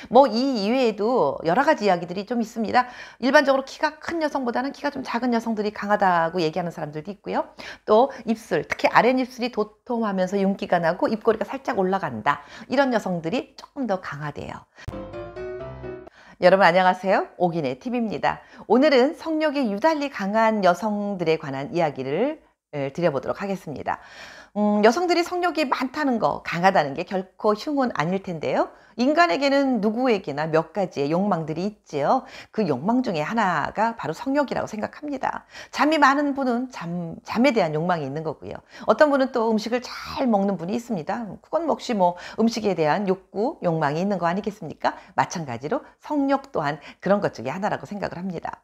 뭐 이 이외에도 여러 가지 이야기들이 좀 있습니다. 일반적으로 키가 큰 여성보다는 키가 좀 작은 여성들이 강하다고 얘기하는 사람들도 있고요. 또 입술, 특히 아랫입술이 도톰하면서 윤기가 나고 입꼬리가 살짝 올라간다. 이런 여성들이 조금 더 강하대요. 여러분 안녕하세요. 오기네 TV입니다. 오늘은 성욕이 유달리 강한 여성들에 관한 이야기를 드려보도록 하겠습니다. 여성들이 성욕이 많다는 거, 강하다는 게 결코 흉은 아닐 텐데요. 인간에게는 누구에게나 몇 가지의 욕망들이 있지요. 그 욕망 중에 하나가 바로 성욕이라고 생각합니다. 잠이 많은 분은 잠에 대한 욕망이 있는 거고요. 어떤 분은 또 음식을 잘 먹는 분이 있습니다. 그건 역시 뭐 음식에 대한 욕구, 욕망이 있는 거 아니겠습니까? 마찬가지로 성욕 또한 그런 것 중에 하나라고 생각을 합니다.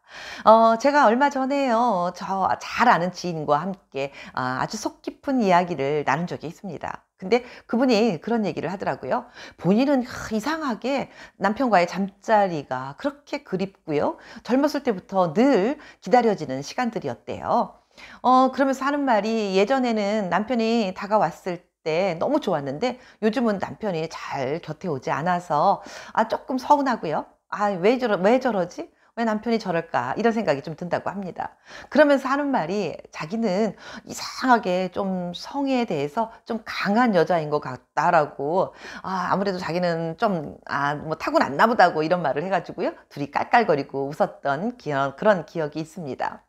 제가 얼마 전에요, 저 잘 아는 지인과 함께 아주 속 깊은 이야기를 나눈 적이 있습니다. 근데 그분이 그런 얘기를 하더라고요. 본인은 이상하게 남편과의 잠자리가 그렇게 그립고요. 젊었을 때부터 늘 기다려지는 시간들이었대요. 그러면서 하는 말이, 예전에는 남편이 다가왔을 때 너무 좋았는데 요즘은 남편이 잘 곁에 오지 않아서 조금 서운하고요. 왜 저러지? 왜 남편이 저럴까? 이런 생각이 좀 든다고 합니다. 그러면서 하는 말이, 자기는 이상하게 좀 성에 대해서 좀 강한 여자인 것 같다라고, 아무래도 자기는 좀, 뭐 타고났나 보다고 이런 말을 해가지고요. 둘이 깔깔거리고 웃었던 그런 기억이 있습니다.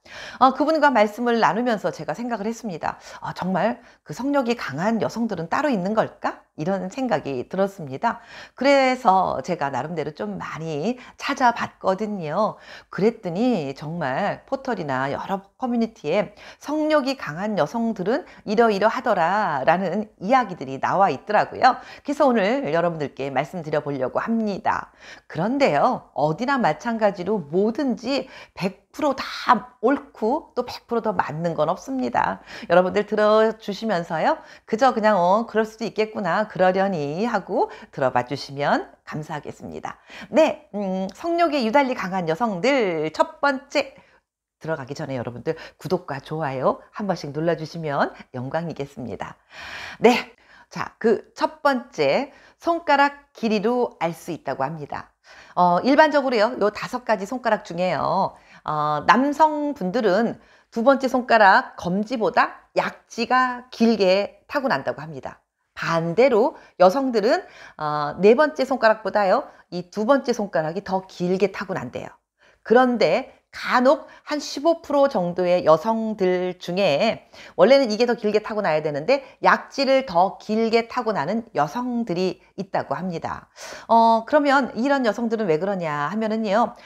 그분과 말씀을 나누면서 제가 생각을 했습니다. 정말 그 성욕이 강한 여성들은 따로 있는 걸까? 이런 생각이 들었습니다. 그래서 제가 나름대로 좀 많이 찾아봤거든요. 그랬더니 정말 포털이나 여러 커뮤니티에 성욕이 강한 여성들은 이러이러하더라 라는 이야기들이 나와 있더라고요. 그래서 오늘 여러분들께 말씀드려 보려고 합니다. 그런데요, 어디나 마찬가지로 뭐든지 100%다 옳고 또 100%더 맞는 건 없습니다. 여러분들 들어주시면서요, 그저 그냥 그럴 수도 있겠구나, 그러려니 하고 들어봐 주시면 감사하겠습니다. 네, 성욕에 유달리 강한 여성들, 첫 번째, 들어가기 전에 여러분들 구독과 좋아요 한 번씩 눌러주시면 영광이겠습니다. 네, 자, 그 첫 번째, 손가락 길이로 알 수 있다고 합니다. 일반적으로요, 요 5가지 손가락 중에요, 남성분들은 두 번째 손가락 검지보다 약지가 길게 타고난다고 합니다. 반대로 여성들은 네 번째 손가락보다요, 이 두 번째 손가락이 더 길게 타고난대요. 그런데 간혹 한 15% 정도의 여성들 중에, 원래는 이게 더 길게 타고나야 되는데 약지를 더 길게 타고나는 여성들이 있다고 합니다. 그러면 이런 여성들은 왜 그러냐 하면은요,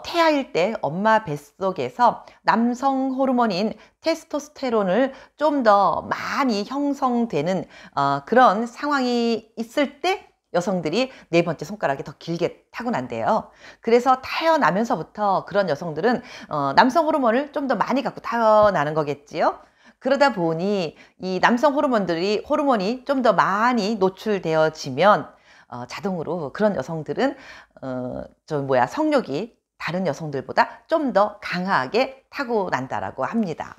태아일 때 엄마 뱃속에서 남성 호르몬인 테스토스테론을 좀 더 많이 형성되는 그런 상황이 있을 때 여성들이 네 번째 손가락이 더 길게 타고난대요. 그래서 태어나면서부터 그런 여성들은 남성 호르몬을 좀 더 많이 갖고 태어나는 거겠지요. 그러다 보니 이 남성 호르몬이 좀 더 많이 노출되어지면 자동으로 그런 여성들은 성욕이 다른 여성들보다 좀 더 강하게 타고난다라고 합니다.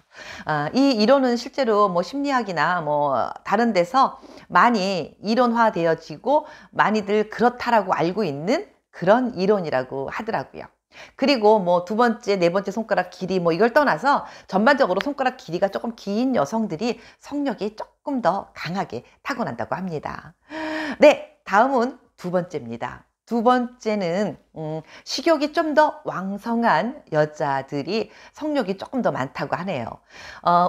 이 이론은 실제로 뭐 심리학이나 뭐 다른 데서 많이 이론화되어지고 많이들 그렇다라고 알고 있는 그런 이론이라고 하더라고요. 그리고 뭐 두 번째, 네 번째 손가락 길이 뭐 이걸 떠나서 전반적으로 손가락 길이가 조금 긴 여성들이 성욕이 조금 더 강하게 타고난다고 합니다. 네, 다음은 두 번째입니다. 두 번째는 식욕이 좀 더 왕성한 여자들이 성욕이 조금 더 많다고 하네요.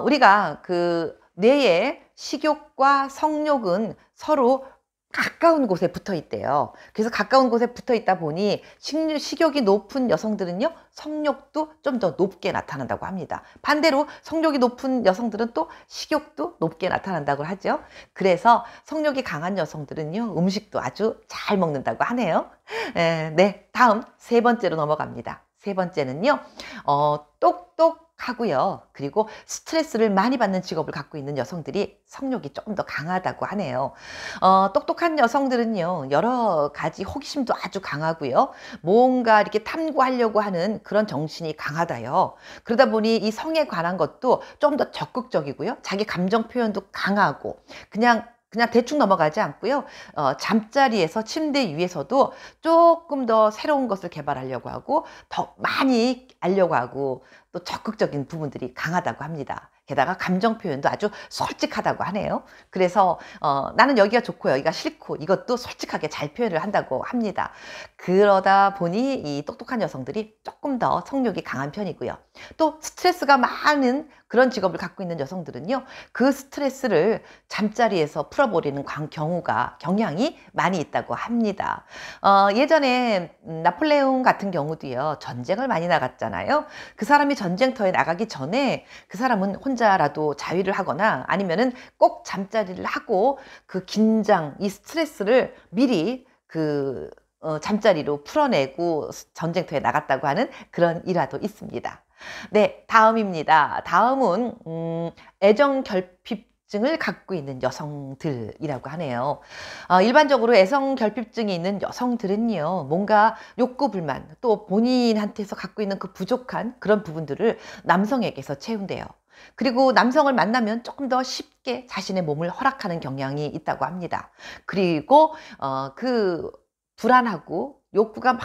우리가 그 뇌의 식욕과 성욕은 서로 가까운 곳에 붙어 있대요. 그래서 가까운 곳에 붙어 있다 보니 식욕이 높은 여성들은요, 성욕도 좀 더 높게 나타난다고 합니다. 반대로 성욕이 높은 여성들은 또 식욕도 높게 나타난다고 하죠. 그래서 성욕이 강한 여성들은요, 음식도 아주 잘 먹는다고 하네요. 네, 다음 세 번째로 넘어갑니다. 세 번째는요, 똑똑하고요, 그리고 스트레스를 많이 받는 직업을 갖고 있는 여성들이 성욕이 조금 더 강하다고 하네요. 똑똑한 여성들은요, 여러 가지 호기심도 아주 강하고요, 뭔가 이렇게 탐구하려고 하는 그런 정신이 강하다요. 그러다 보니 이 성에 관한 것도 좀 더 적극적이고요, 자기 감정 표현도 강하고, 그냥 그냥 대충 넘어가지 않고요. 잠자리에서 침대 위에서도 조금 더 새로운 것을 개발하려고 하고 더 많이 알려고 하고 또 적극적인 부분들이 강하다고 합니다. 게다가 감정 표현도 아주 솔직하다고 하네요. 그래서 나는 여기가 좋고 여기가 싫고 이것도 솔직하게 잘 표현을 한다고 합니다. 그러다 보니 이 똑똑한 여성들이 조금 더 성욕이 강한 편이고요. 또 스트레스가 많은 그런 직업을 갖고 있는 여성들은요, 그 스트레스를 잠자리에서 풀어버리는 경향이 많이 있다고 합니다. 예전에 나폴레옹 같은 경우도요, 전쟁을 많이 나갔잖아요. 그 사람이 전쟁터에 나가기 전에 그 사람은 혼자라도 자위를 하거나 아니면은 꼭 잠자리를 하고 그 긴장, 이 스트레스를 미리 잠자리로 풀어내고 전쟁터에 나갔다고 하는 그런 일화도 있습니다. 네, 다음입니다. 다음은 애정결핍증을 갖고 있는 여성들이라고 하네요. 일반적으로 애정결핍증이 있는 여성들은요, 뭔가 욕구불만, 또 본인한테서 갖고 있는 그 부족한 그런 부분들을 남성에게서 채운대요. 그리고 남성을 만나면 조금 더 쉽게 자신의 몸을 허락하는 경향이 있다고 합니다. 그리고 불안하고 욕구가 막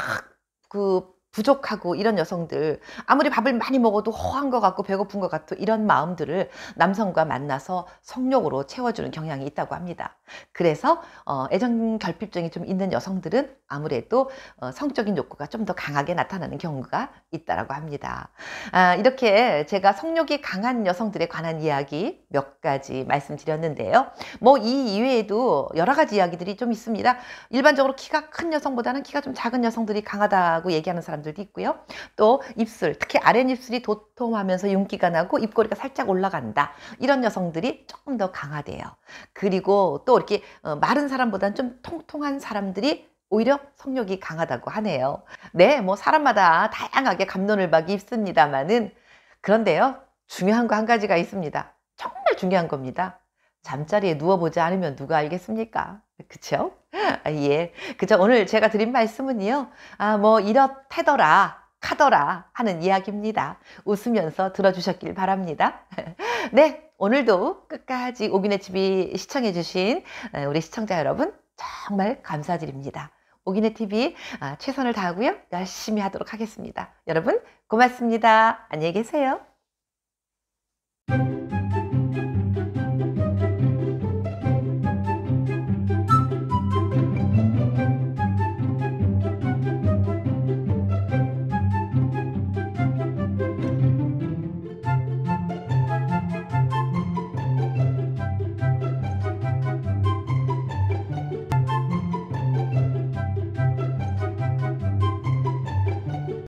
부족하고 이런 여성들, 아무리 밥을 많이 먹어도 허한 것 같고 배고픈 것 같고 이런 마음들을 남성과 만나서 성욕으로 채워주는 경향이 있다고 합니다. 그래서 애정결핍증이 좀 있는 여성들은 아무래도 성적인 욕구가 좀 더 강하게 나타나는 경우가 있다고 합니다. 이렇게 제가 성욕이 강한 여성들에 관한 이야기 몇 가지 말씀드렸는데요. 뭐 이 이외에도 여러 가지 이야기들이 좀 있습니다. 일반적으로 키가 큰 여성보다는 키가 좀 작은 여성들이 강하다고 얘기하는 사람들도 있고요. 또 입술, 특히 아랫입술이 도톰하면서 윤기가 나고 입꼬리가 살짝 올라간다. 이런 여성들이 조금 더 강하대요. 그리고 또 이렇게 마른 사람보다는 좀 통통한 사람들이 오히려 성욕이 강하다고 하네요. 네, 뭐 사람마다 다양하게 갑론을박이 있습니다만은, 그런데요, 중요한 거 한 가지가 있습니다. 정말 중요한 겁니다. 잠자리에 누워보지 않으면 누가 알겠습니까? 그쵸? 예. 그죠? 오늘 제가 드린 말씀은요, 뭐 이렇대더라, 카더라 하는 이야기입니다. 웃으면서 들어주셨길 바랍니다. 네, 오늘도 끝까지 오기네 TV 시청해주신 우리 시청자 여러분, 정말 감사드립니다. 오기네 TV 최선을 다하고요, 열심히 하도록 하겠습니다. 여러분, 고맙습니다. 안녕히 계세요.